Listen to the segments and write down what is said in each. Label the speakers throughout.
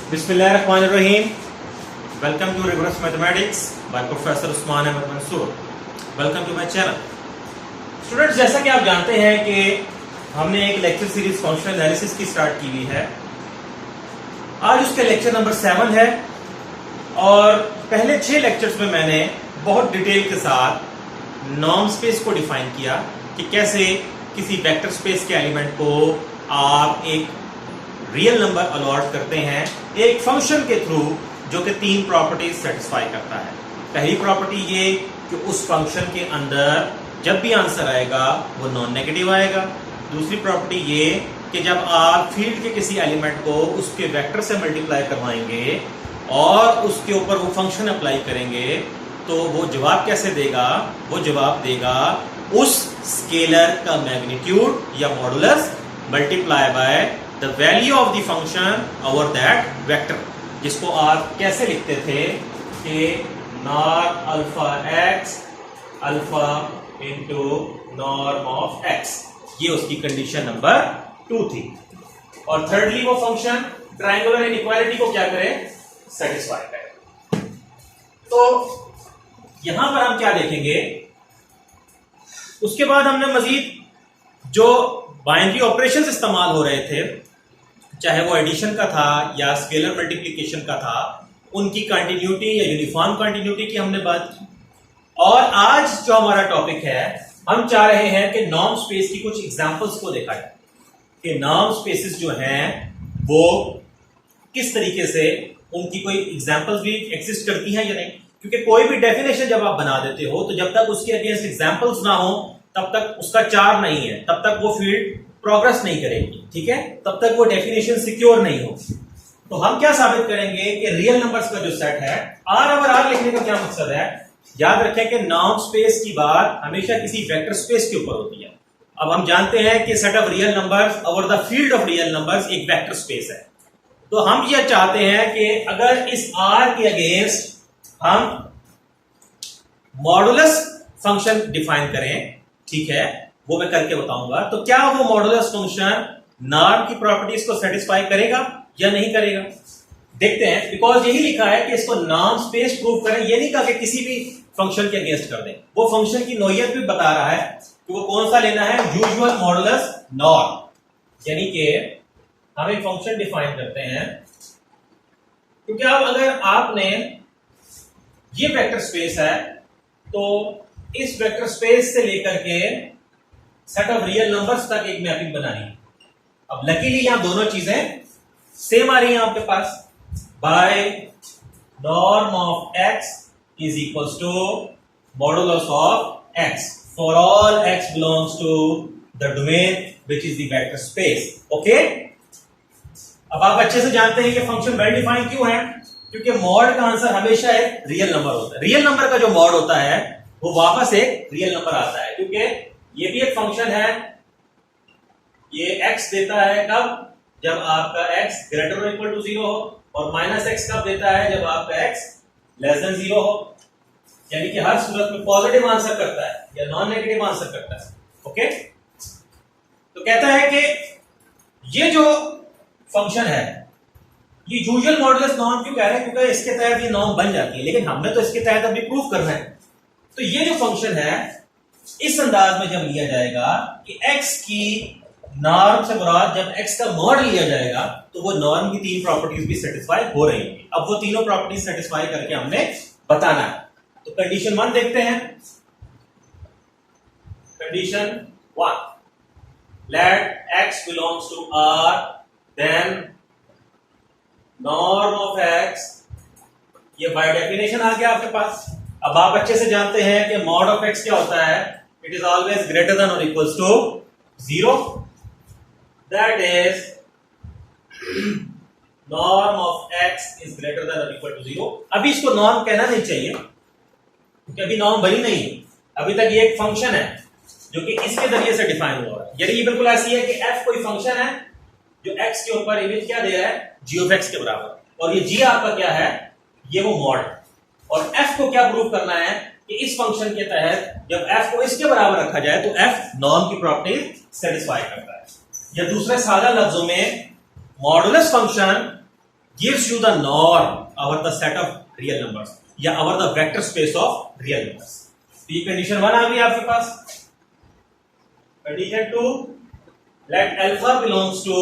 Speaker 1: Bismillahirrahmanirrahim. Welcome to Rigorous Mathematics by Professor Usman Ahmed Mansoor. Welcome to my channel. Students, जैसा कि आप जानते हैं कि हमने एक लेक्चर सीरीज फंक्शनल एनालिसिस की स्टार्ट की हुई है। आज उसके लेक्चर नंबर 7 है और पहले 6 लेक्चर्स में मैंने बहुत डिटेल के साथ नॉर्म स्पेस को डिफाइन किया कि कैसे किसी वेक्टर स्पेस के एलिमेंट को आप एक रियल नंबर अलॉट करते हैं एक फंक्शन के थ्रू जो कि 3 प्रॉपर्टीज सेटिस्फाई करता है। पहली प्रॉपर्टी ये कि उस फंक्शन के अंदर जब भी आंसर आएगा वो नॉन नेगेटिव आएगा। दूसरी प्रॉपर्टी ये कि जब आप फील्ड के किसी एलिमेंट को उसके वेक्टर से मल्टीप्लाई करवाएंगे और उसके ऊपर वो फंक्शन अप्लाई करेंगे तो वो जवाब कैसे देगा? वो जवाब देगा उस स्केलर का मैग्नीट्यूड या modulus multiply by the value of the function over that vector, जिसको आप कैसे लिखते थे कि norm alpha x alpha into norm of x. ये उसकी कंडीशन नंबर 2 थी। और थर्डली वो फंक्शन ट्रायंगुलर इनइक्वालिटी को क्या करे? सेटिस्फाई करे। तो यहां पर हम क्या देखेंगे? उसके बाद हमने मजीद जो बाइनरी ऑपरेशंस इस्तेमाल हो रहे थे, चाहे वो एडिशन का था या स्केलर मल्टीप्लिकेशन का था, उनकी कंटिन्यूटी या यूनिफॉर्म कंटिन्यूटी की हमने बात की। और आज जो हमारा टॉपिक है, हम चाह रहे हैं कि नॉर्म स्पेस की कुछ एग्जांपल्स को देखा जाए कि नॉर्म स्पेसेस जो हैं वो किस तरीके से, उनकी कोई एग्जांपल्स भी एग्जिस्ट करती हैं या नहीं। क्योंकि कोई भी डेफिनेशन जब आप बना देते हो तो जब तक उसके अगेंस्ट एग्जांपल्स ना हो तब तक उसका चार्ज नहीं है, तब तक वो फील्ड प्रोग्रेस नहीं करेगी, ठीक है, तब तक वो डेफिनेशन सिक्योर नहीं होगी। तो हम क्या साबित करेंगे कि रियल नंबर्स का जो सेट है, आर ओवर आर लिखने का क्या मकसद है? याद रखें कि नॉर्म स्पेस की बात हमेशा किसी वेक्टर स्पेस के ऊपर होती है। अब हम जानते हैं कि set of real numbers over the field of real numbers एक वेक्टर स्पेस है। तो हम ये चाहते हैं कि अगर इस आर के अगेंस्ट हम मॉडुलस फंक्शन डिफाइन करें, ठीक है, वो मैं करके बताऊंगा, तो क्या वो मॉडुलस फंक्शन नॉर्म की प्रॉपर्टीज को सेटिस्फाई करेगा या नहीं करेगा? देखते हैं। बिकॉज यही लिखा है कि इसको नॉर्म स्पेस प्रूव करें, ये नहीं कहा कि किसी भी फंक्शन के अगेंस्ट कर दें। वो फंक्शन की नोयत भी बता रहा है कि वो कौन सा लेना है, यूजुअल मॉडुलस नॉर्म। यानी कि हम एक फंक्शन डिफाइन करते हैं, क्योंकि अब अगर आपने ये वेक्टर स्पेस है तो इस वेक्टर स्पेस से लेकर के सेट ऑफ रियल नंबर्स तक एक मैपिंग बनानी है। अब लकीली यहां दोनों चीजें सेम आ रही हैं आपके पास। By norm of x is equals to modulus of x for all x belongs to the domain which is the vector space. Okay, अब आप अच्छे से जानते हैं कि फंक्शन वेल डिफाइंड क्यों है, क्योंकि मॉड का आंसर हमेशा एक रियल नंबर होता है। रियल नंबर का जो मॉड होता है वो वापस एक रियल नंबर आता है, क्योंकि ये भी एक फंक्शन है। ये x देता है कब? जब आपका x greater than equal to 0 हो, और माइनस x कब देता है? जब आपका x लेस देन 0 हो। यानी कि हर सूरत में पॉजिटिव आंसर करता है या नॉन नेगेटिव आंसर करता है। ओके, तो कहता है कि ये जो फंक्शन है ये यूजुअल मॉडुलस नॉर्म क्यों कह रहे हैं? क्योंकि इसके तहत ये नॉर्म बन जाती है, लेकिन हमने तो इसके तहत अभी प्रूफ करना है। तो ये जो फंक्शन है इस अंदाज में जब लिया जाएगा कि x की नॉर्म से मुराद जब x का मॉड लिया जाएगा तो वो नॉर्म की 3 प्रॉपर्टीज भी सेटिस्फाई हो रही है। अब वो तीनों प्रॉपर्टीज सेटिस्फाई करके हमने बताना है। तो कंडीशन 1 देखते हैं। Condition 1, let x belongs to R, then norm of x, ये बाय डेफिनेशन आ गया आपके पास। अब आप अच्छे से जानते हैं कि मॉड ऑफ x क्या होता है? It is always greater than और equals to 0। That is norm of x is greater than और इक्वल टू 0। अभी इसको नॉर्म कहना नहीं चाहिए क्योंकि अभी नॉर्म बनी नहीं है। अभी तक ये एक फंक्शन है जो कि इसके जरिए से डिफाइन हुआ है। यानी ये बिल्कुल ऐसी है कि f कोई फंक्शन है जो x के ऊपर इमेज क्या दे रहा है? g ऑफ x के बराबर। और ये g आपका क्या है? ये वो मॉड है। और f को क्या प्रूव करना है कि इस फंक्शन के तहत जब f को इसके बराबर रखा जाए तो f नॉर्म की प्रॉपर्टी सेटिस्फाई करता है। या दूसरे सादा लफ्जों में modulus function gives you the norm over the set of real numbers या over the vector space of real numbers. तो ये कंडीशन 1 आ गई आपके पास. Condition 2, let alpha belongs to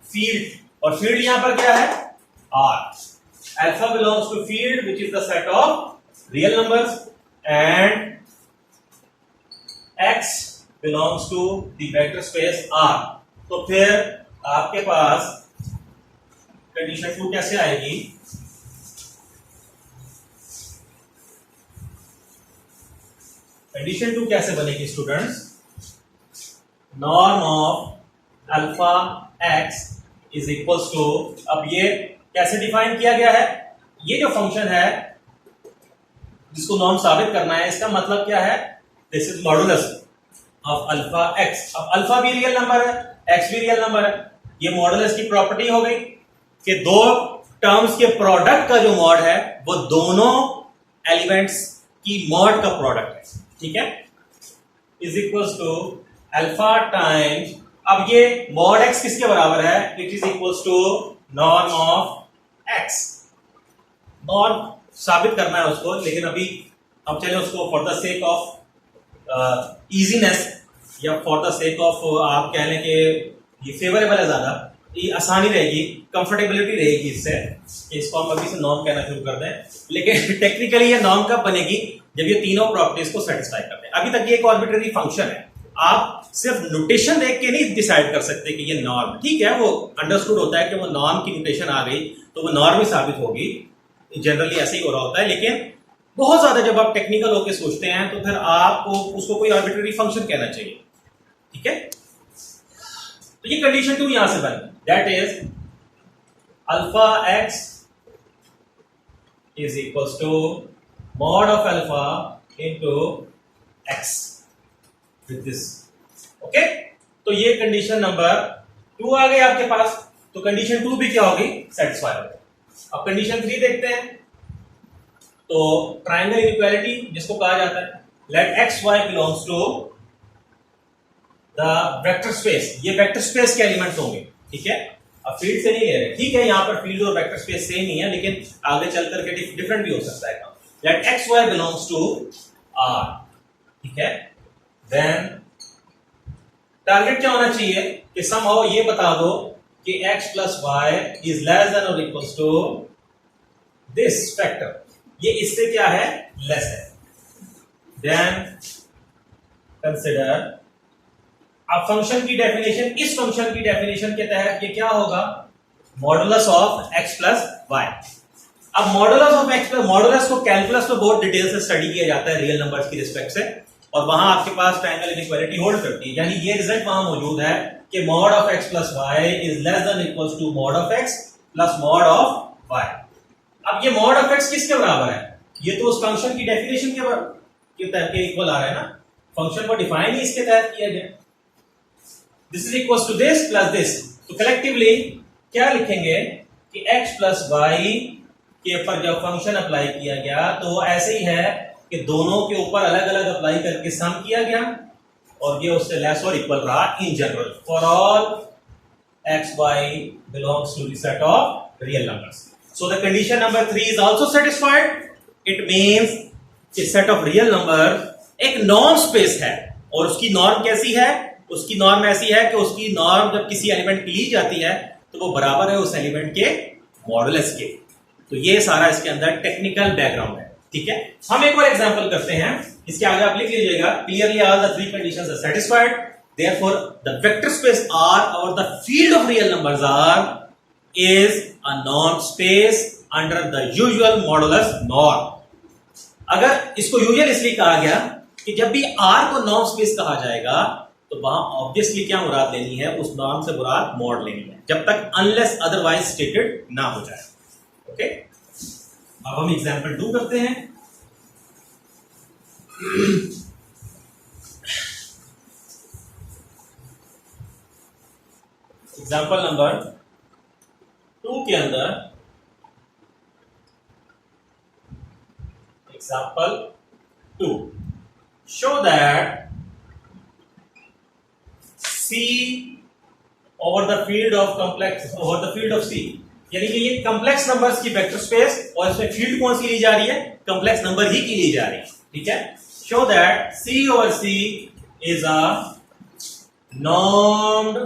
Speaker 1: field, और field यहां पर क्या है? R. Alpha belongs to field which is the set of real numbers and X belongs to the vector space R. तो फिर आपके पास कंडीशन 2 कैसे आएगी? कंडीशन 2 कैसे बनेगी students? Norm of alpha X is equals to, अब ये कैसे डिफाइन किया गया है? ये जो फंक्शन है जिसको नॉर्म साबित करना है, इसका मतलब क्या है? This is modulus of alpha x. अब अल्फा भी रियल नंबर है, एक्स भी रियल नंबर है. ये मॉडुलस की प्रॉपर्टी हो गई कि दो टर्म्स के प्रोडक्ट का जो मॉड है वो दोनों एलिमेंट्स की मॉड का प्रोडक्ट है. ठीक है, is equals to alpha times, अब ये मॉड एक्स किसके बराबर है? It is equals to norm of X. Norm साबित करना है उसको, लेकिन अभी हम चले उसको for the sake of easiness या फॉर द सेक ऑफ आप कह लें कि ये फेवरेबल है, ज्यादा ये आसानी रहेगी, कंफर्टेबिलिटी रहेगी इससे, इसको हम अभी से नॉर्म कहना शुरू कर दें. लेकिन टेक्निकली ये नॉर्म कब बनेगी? जब ये तीनों प्रॉपर्टीज को सेटिस्फाई करते हैं. अभी तक ये एक आर्बिट्रेरी फंक्शन है, आप सिर्फ नोटेशन देख के नहीं डिसाइड कर सकते कि ये नॉर्म. ठीक है, वो अंडरस्टूड होता है कि वो नॉर्म की नोटेशन आ गई तो वो नॉर्म ही साबित होगी, जनरली ऐसे ही हो रहा होता है. लेकिन बहुत ज्यादा जब आप टेक्निकल होकर सोचते हैं तो फिर आपको उसको कोई आर्बिट्रेरी फंक्शन कहना चाहिए. ठीक है, तो ये कंडीशन 2 यहां से बन, that is alpha X is equals to mod of alpha into x with this. Okay, तो ये कंडीशन नंबर 2 आ गई आपके पास. तो कंडीशन 2 भी क्या होगी? सेटिस्फाई हो गई. अब कंडीशन 3 देखते हैं. तो ट्रायंगल इनइक्वालिटी जिसको कहा जाता है, let X Y belongs to the vector space. ये वेक्टर स्पेस के एलिमेंट्स होंगे. ठीक है, अब फील्ड से नहीं ले रहे. ठीक है, यहां पर फील्ड और वेक्टर स्पेस सेम ही है, लेकिन आगे चल करके डिफरेंट भी हो सकता है. Let x y belongs to R. ठीक है, then टारगेट क्या होना चाहिए कि somehow ये बता दो कि x plus y is less than or equals to this factor. ये इससे क्या है? लेस है. Then consider, अब फंक्शन की डेफिनेशन, इस फंक्शन की डेफिनेशन के तहत ये क्या होगा? Modulus of x plus y. अब मॉडुलस ऑफ एक्स पे, मॉडुलस को कैलकुलस में बहुत डिटेल से स्टडी किया जाता है रियल नंबर्स की रिस्पेक्ट से, और वहां आपके पास ट्रायंगल इनइक्वालिटी होल्ड करती है. यानी ये रिजल्ट वहां मौजूद है कि mod of X plus Y is less than equals to mod of X plus mod of Y. अब ये मॉड ऑफ एक्स किसके बराबर है? ये तो उस फंक्शन की डेफिनेशन के तहत के इक्वल आ रहा है ना. फंक्शन को डिफाइन ही इसके तहत किया गया. This is equals to this plus this. तो कलेक्टिवली क्या लिखेंगे कि एक्स प्लस वाई के ऊपर जब फंक्शन अप्लाई किया गया तो ऐसे ही है कि दोनों के ऊपर अलग अलग अप्लाई करके सम किया गया, और ये उससे लेस और इक्वल रहा in general for all X Y belongs to the set of real numbers. So the condition number 3 is also satisfied. It means कि सेट ऑफ रियल नंबर एक नॉर्म स्पेस है, और उसकी नॉर्म कैसी है? उसकी नॉर्म ऐसी है कि उसकी नॉर्म जब किसी एलिमेंट की ली जाती है तो वो बराबर है उस एलिमेंट के मॉडुलस के. तो ये सारा इसके अंदर टेक्निकल बैकग्राउंड है. ठीक है, हम एक और एग्जांपल करते हैं. इसके आगे आप लिख लीजिएगा, clearly all the 3 conditions are satisfied, therefore the vector space R और the field of real numbers R is a norm space under the usual modulus norm. अगर इसको यूजुअल इसलिए कहा गया कि जब भी R को नॉर्म स्पेस कहा जाएगा तो वहां ऑब्वियसली क्या मुराद लेनी है? उस नॉर्म से मुराद मॉड लेनी है, जब तक अनलेस अदरवाइज स्टेटेड ना हो जाए. ओके, अब हम एग्जांपल 2 करते हैं. एग्जांपल नंबर 2 के अंदर, example 2, show that C over the field of complex, over the field of C, यानी कि ये कॉम्प्लेक्स नंबर्स की वेक्टर स्पेस और इसमें फील्ड कौन सी ली जा रही है, कॉम्प्लेक्स नंबर ही की ली जा रही है, ठीक है। Show that C over C is a normed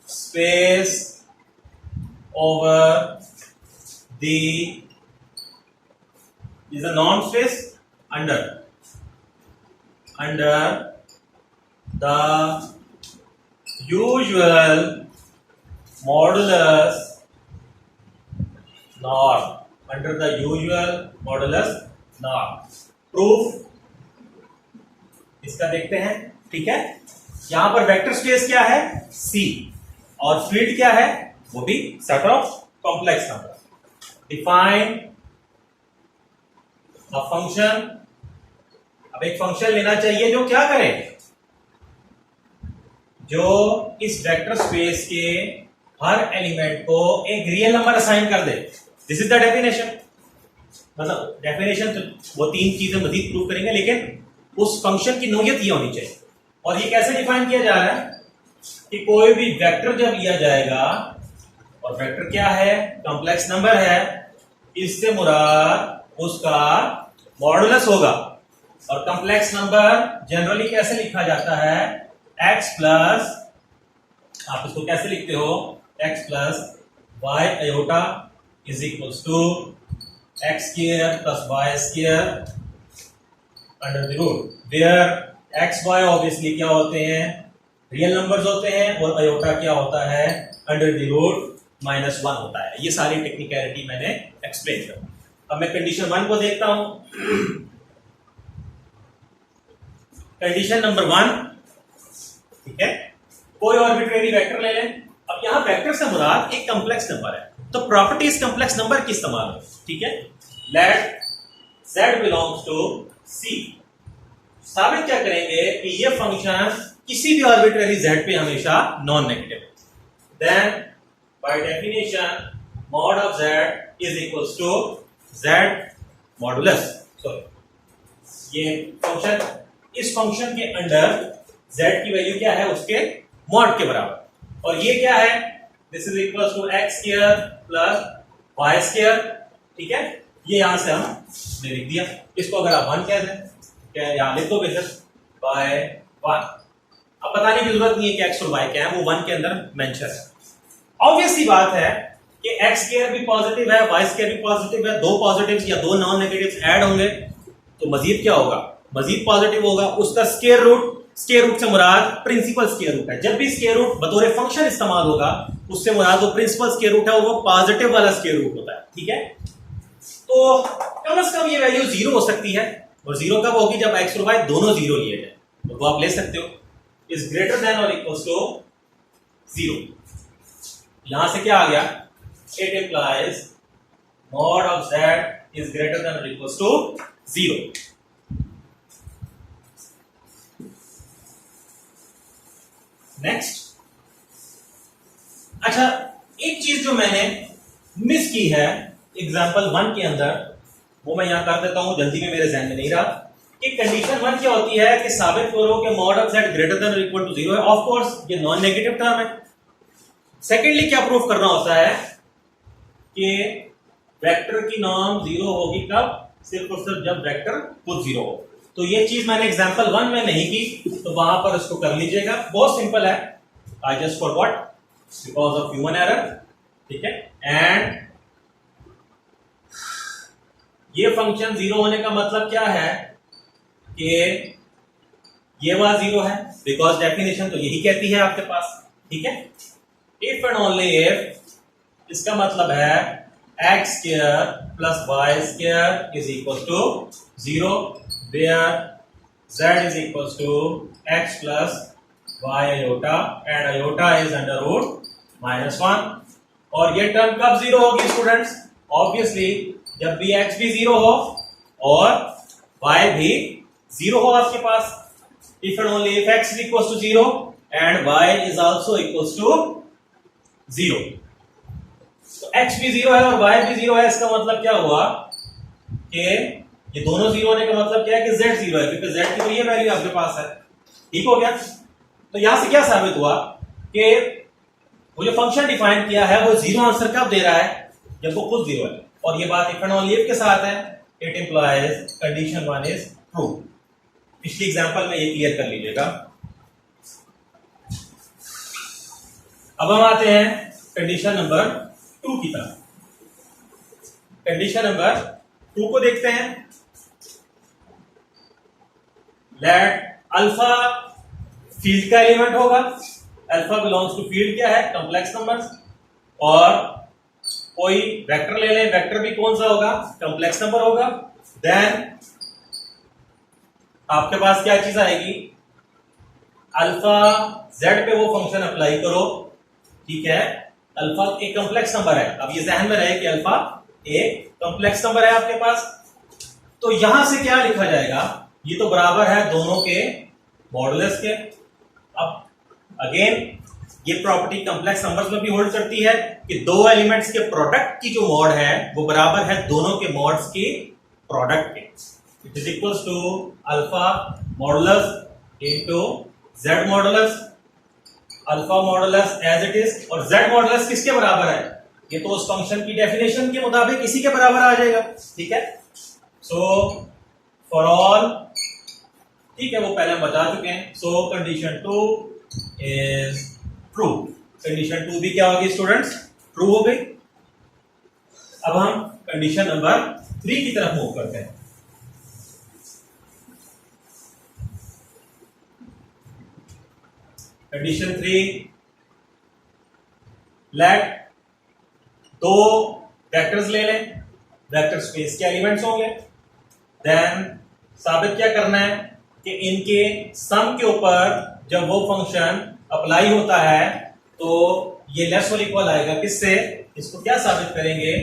Speaker 1: space over the is a normed space under the usual modulus norm, under the usual modulus norm. Proof इसका देखते हैं, ठीक है। यहां पर वेक्टर स्पेस क्या है, C, और फील्ड क्या है, वो भी set of complex number. Define a function, अब एक फंक्शन लेना चाहिए जो क्या करे, जो इस वेक्टर स्पेस के हर एलिमेंट को एक रियल नंबर असाइन कर दे। This is the definition. मतलब डेफिनेशन तो वो तीन चीजें मजीद प्रूव करेंगे, लेकिन उस फंक्शन की नोयत ये होनी चाहिए। और ये कैसे डिफाइन किया जा रहा है कि कोई भी वेक्टर जब लिया जाएगा, और वेक्टर क्या है, कॉम्प्लेक्स नंबर है, इससे मुराद उसका मॉडुलस होगा। और कॉम्प्लेक्स नंबर जनरली कैसे लिखा जाता है, x प्लस, आप इसको कैसे लिखते हो, x plus Y iota is equals to X square plus Y square under the root, where X Y obviously क्या होते हैं, रियल नंबर्स होते हैं, और आयोटा क्या होता है, अंडर द रूट -1 होता है। ये सारी टेक्निकलिटी मैंने एक्सप्लेन किया। अब मैं कंडीशन 1 को देखता हूं। कंडीशन नंबर 1, ठीक है, कोई आर्बिट्रेरी वेक्टर ले लें। अब यहां वेक्टर से मुराद एक कॉम्प्लेक्स नंबर है, तो प्रॉपर्टीज कॉम्प्लेक्स नंबर की इस्तेमाल हो, ठीक है। Let z belongs to C। साबित क्या करेंगे कि ये फंक्शन किसी भी आर्बिट्रेरी z पे हमेशा नॉन नेगेटिव है। Then by definition mod of z is equals to z modulus, sorry ये फंक्शन, इस फंक्शन के अंडर z की वैल्यू क्या है, उसके मॉड के बराबर। और ये क्या है, this is equals to x square plus y square, ठीक है। ये यहां से हमने लिख दिया। इसको अगर आप 1 कह दें, क्या यहां लिख दो बेशक बाय 1। अब बताने की जरूरत नहीं है कि x और y क्या है, वो 1 के अंदर मेंशन है। ऑब्वियस सी बात है कि x स्क्वायर भी पॉजिटिव है, y स्क्वायर भी पॉजिटिव है, दो पॉजिटिव्स या दो नॉन नेगेटिव्स ऐड होंगे तो मजीद क्या होगा, मजीद पॉजिटिव होगा। उसका स्क्वायर रूट, स्क्वायर रूट से मुराद प्रिंसिपल स्क्वायर रूट है। जब भी स्क्वायर रूट बतौर फंक्शन इस्तेमाल होगा, उससे मुराद वो प्रिंसिपल स्क्वायर रूट है, और वो पॉजिटिव वाला स्क्वायर रूट होता है, ठीक है। तो कम से कम ये वैल्यू 0 हो सकती है, और 0 कब होगी, जब x और y दोनों 0 लिए जाए, तो वो आप ले सकते हो, इज ग्रेटर देन और इक्वल्स टू 0। यहां से क्या आ गया, it implies mod of z is greater than और इक्वल्स टू 0। नेक्स्ट, अच्छा एक चीज जो मैंने मिस की है एग्जांपल 1 के अंदर, वो मैं यहां कर देता हूं, जल्दी में मेरे जहन में नहीं रहा। कि कंडीशन 1 क्या होती है कि साबित करो कि mod of z greater than और इक्वल टू 0 है। ऑफ कोर्स ये नॉन नेगेटिव टर्म है। सेकेंडली क्या प्रूफ करना होता है कि वेक्टर की नॉर्म 0 होगी कब, सिर्फ और सिर्फ जब वेक्टर खुद 0 हो। तो ये चीज मैंने एग्जांपल 1 में नहीं की, तो वहां पर इसको कर लीजिएगा, बहुत सिंपल है। I just forgot because of human error, ठीक है। एंड ये फंक्शन 0 होने का मतलब क्या है कि ये वाला 0 है, बिकॉज डेफिनेशन तो यही कहती है आपके पास, ठीक है। इफ एंड ओनली इफ, इसका मतलब है x square plus y square is equal to 0, where z is equal to x plus y iota and iota is under root -1। और ये टर्म कब 0 होगी स्टूडेंट्स, ऑब्वियसली जब भी x भी 0 हो और y भी 0 हो आपके पास। If and only if x is equals to 0 and y is also equals to 0, तो x भी 0 है और y भी 0 है। इसका मतलब क्या हुआ कि ये दोनों 0 होने का मतलब क्या है कि z 0 है, क्योंकि z की तो ये वैल्यू आपके पास है, ठीक हो गया। तो यहां से क्या साबित हुआ कि वो जो फंक्शन डिफाइन किया है वो जीरो आंसर कब दे रहा है, जब वो खुद जीरो है। और ये बात इफ एंड ओनली इफ के साथ है, it implies condition 1 is true. पिछली एग्जांपल में ये क्लियर कर लीजिएगा। अब हम आते हैं कंडीशन नंबर 2 की तरफ। कंडीशन नंबर 2 को देखते हैं। लेट अल्फा फील्ड का एलिमेंट होगा, अल्फा बिलोंग्स टू फील्ड क्या है, कॉम्प्लेक्स नंबर्स, और कोई वेक्टर ले लें, वेक्टर भी कौन सा होगा, कॉम्प्लेक्स नंबर होगा। देन आपके पास क्या चीज आएगी, अल्फा जेड पे वो फंक्शन अप्लाई करो, ठीक है। अल्फा एक कॉम्प्लेक्स नंबर है, अब ये ध्यान में रहे कि अल्फा एक कॉम्प्लेक्स नंबर है आपके पास। तो यहां से क्या लिखा जाएगा, ये तो बराबर है दोनों के मॉडुलस के। अब अगेन ये प्रॉपर्टी कॉम्प्लेक्स नंबर्स में भी होल्ड करती है कि दो एलिमेंट्स के प्रोडक्ट की जो मॉड है वो बराबर है दोनों के मॉड्स की प्रोडक्ट के। It is equals to alpha modulus into Z modulus, alpha modulus as it is, और जेड मॉडुलस किसके बराबर है, ये तो उस फंक्शन की डेफिनेशन के मुताबिक इसी के बराबर आ जाएगा, ठीक है। सो फॉर ऑल, ठीक है, वो पहले हम बता चुके हैं। सो कंडीशन 2 इज ट्रू। कंडीशन 2 भी क्या होगी स्टूडेंट्स, ट्रू हो गई। अब हम कंडीशन नंबर 3 की तरफ मूव करते हैं। कंडीशन 3, लेट दो वेक्टर्स ले लें, वेक्टर स्पेस के एलिमेंट्स होंगे। देन साबित क्या करना है कि इनके सम के ऊपर जब वो फंक्शन अप्लाई होता है तो ये लेस और इक्वल आएगा किससे, इसको क्या साबित करेंगे,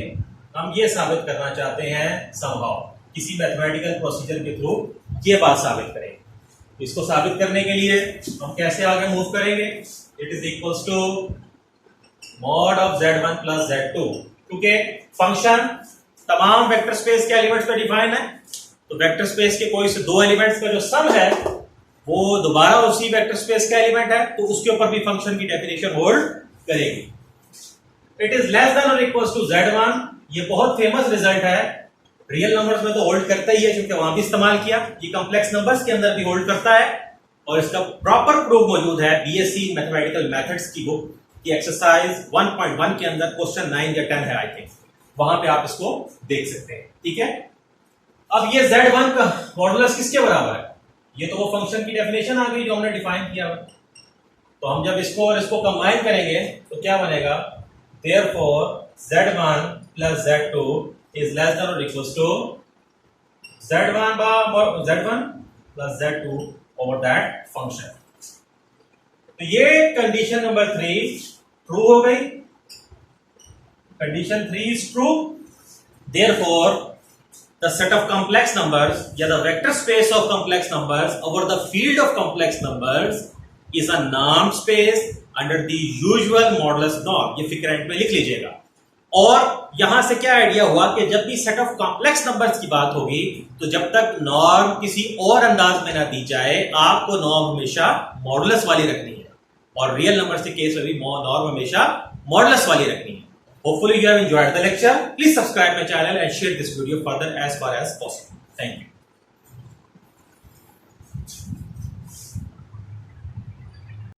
Speaker 1: हम ये साबित करना चाहते हैं समहाउ, किसी मैथमेटिकल प्रोसीजर के थ्रू ये बात साबित करेंगे। इसको साबित करने के लिए हम कैसे आगे मूव करेंगे, it is equals to mod of z1 plus z2, क्योंकि फंक्शन तमाम वेक्टर स्पेस के एलिमेंट्स पे डिफाइन है, तो वेक्टर स्पेस के कोई से दो एलिमेंट्स का जो सम है वो दोबारा उसी वेक्टर स्पेस का एलिमेंट है, तो उसके ऊपर भी फंक्शन की डेफिनेशन होल्ड करेगी। इट इज लेस देन और इक्वल्स टू z1, ये बहुत फेमस रिजल्ट है, रियल नंबर्स में तो होल्ड करता ही है क्योंकि वहां भी इस्तेमाल किया, ये कॉम्प्लेक्स नंबर्स के अंदर भी होल्ड करता है, और इसका प्रॉपर प्रूफ मौजूद है बीएससी मैथमेटिकल मेथड्स की बुक की एक्सरसाइज 1.1 के अंदर, क्वेश्चन 9 या 10 है आई थिंक, वहां पे आप इसको देख सकते हैं, ठीक है। अब ये z1 का मॉडुलस किसके बराबर है, ये तो वो फंक्शन की डेफिनेशन आ गई जो हमने डिफाइन किया हुआ। तो हम जब इसको और इसको कंबाइन करेंगे तो क्या बनेगा, therefore z1 plus z2 is less than और equals to z1 plus z2 over that function. तो ये कंडीशन नंबर 3 ट्रू हो गई। Condition 3 is true, therefore the set of complex numbers या the vector space of complex numbers over the field of complex numbers is a normed space under the usual modulus norm। ये फिक्रेंट में लिख लीजिएगा। और यहां से क्या आइडिया हुआ कि जब भी सेट ऑफ कॉम्प्लेक्स नंबर्स की बात होगी तो जब तक नॉर्म किसी और अंदाज में ना दी जाए आपको नॉर्म हमेशा मॉडुलस वाली रखनी है, और रियल नंबर्स के केस में भी नॉर्म हमेशा मॉडुलस वाली रखनी है। Hopefully you have enjoyed the lecture. Please subscribe my channel and share this video further as far as possible. Thank you.